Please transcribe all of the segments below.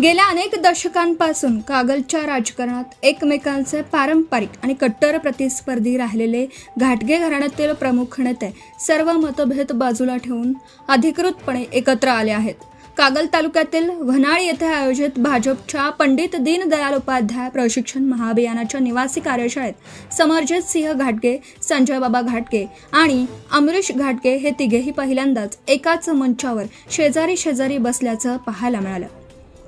गेल्या अनेक दशकांपासून कागलच्या राजकारणात एकमेकांचे पारंपरिक आणि कट्टर प्रतिस्पर्धी राहिलेले घाटगे घराण्यातील प्रमुख नेते सर्व मतभेद बाजूला ठेवून अधिकृतपणे एकत्र आले आहेत. कागल तालुक्यातील व्हनाळी येथे आयोजित भाजपच्या पंडित दीनदयाल उपाध्याय प्रशिक्षण महाअभियानाच्या निवासी कार्यशाळेत समरजित सिंह घाटगे, संजय बाबा घाटगे आणि अमरीश घाटगे हे तिघेही पहिल्यांदाच एकाच मंचावर शेजारी शेजारी बसल्याचं पाहायला मिळालं.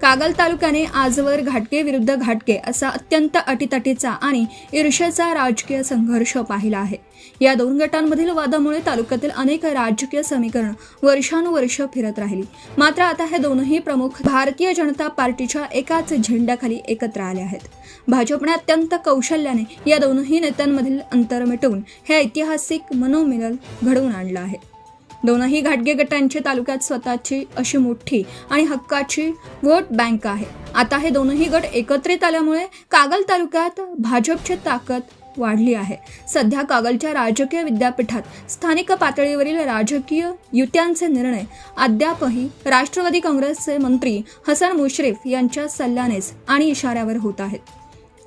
कागल तालुक्याने आजवर घाटगे विरुद्ध घाटगे असा अत्यंत अटीतटीचा आणि ईर्ष्येचा राजकीय संघर्ष पाहिला आहे. या दोन गटांमधील वादामुळे तालुक्यातील अनेक राजकीय समीकरण वर्षानुवर्ष फिरत राहिली. मात्र आता हे दोनही प्रमुख भारतीय जनता पार्टीच्या एकाच झेंड्याखाली एकत्र आले आहेत. भाजपने अत्यंत कौशल्याने या दोनही नेत्यांमधील अंतर मिटवून हे ऐतिहासिक मनोमिलन घडवून आणलं आहे. दोनही घाटगे गटांची तालुक्यात स्वतःची अशी मोठी आणि हक्काची वोट बँक आहे. आता हे दोनही गट एकत्रित आल्यामुळे कागल तालुक्यात भाजपची ताकद वाढली आहे. सध्या कागलच्या राजकीय विद्यापीठात स्थानिक पातळीवरील राजकीय युत्यांचे निर्णय अद्यापही राष्ट्रवादी काँग्रेसचे मंत्री हसन मुश्रीफ यांच्या सल्ल्यानेच आणि इशाऱ्यावर होत आहेत.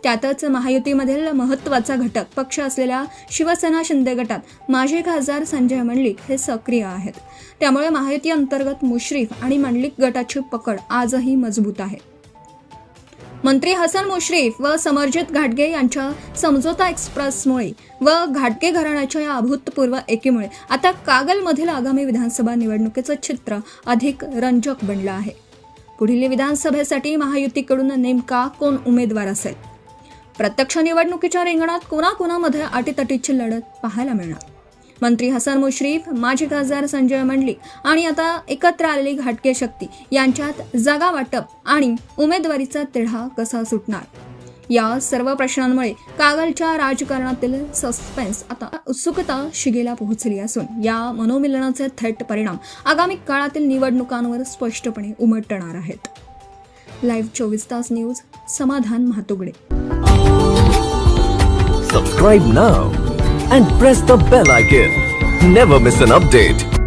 त्यातच महायुतीमधील महत्त्वाचा घटक पक्ष असलेल्या शिवसेना शिंदे गटात माजी खासदार संजय मंडलिक हे सक्रिय आहेत. त्यामुळे महायुती अंतर्गत मुश्रीफ आणि मंडलिक गटाची पकड आजही मजबूत आहे. मंत्री हसन मुश्रीफ व समरजित घाटगे यांच्या समझोता एक्सप्रेसमुळे व घाटगे घराण्याच्या या अभूतपूर्व एकीमुळे आता कागलमधील आगामी विधानसभा निवडणुकीचं चित्र अधिक रंजक बनलं आहे. पुढील विधानसभेसाठी महायुतीकडून नेमका कोण उमेदवार असेल? प्रत्यक्ष निवडणुकीच्या रिंगणात कोणाकोणामध्ये अटीतटीची लढत पाहायला मिळणार. मंत्री हसन मुश्रीफ, माजी खासदार संजय मंडलिक आणि आता एकत्र आलेली घाटगे शक्ती यांच्यात जागा वाटप आणि उमेदवारीचा तिढा कसा सुटणार? या सर्व प्रश्नांमुळे कागलच्या राजकारणातील सस्पेन्स आता उत्सुकता शिगेला पोहोचली असून या मनोमिलनाचे थेट परिणाम आगामी काळातील निवडणुकांवर स्पष्टपणे उमटणार आहेत. लाईव्ह 24 तास न्यूज, समाधान महातुगडे. Subscribe now and press the bell icon. Never miss an update.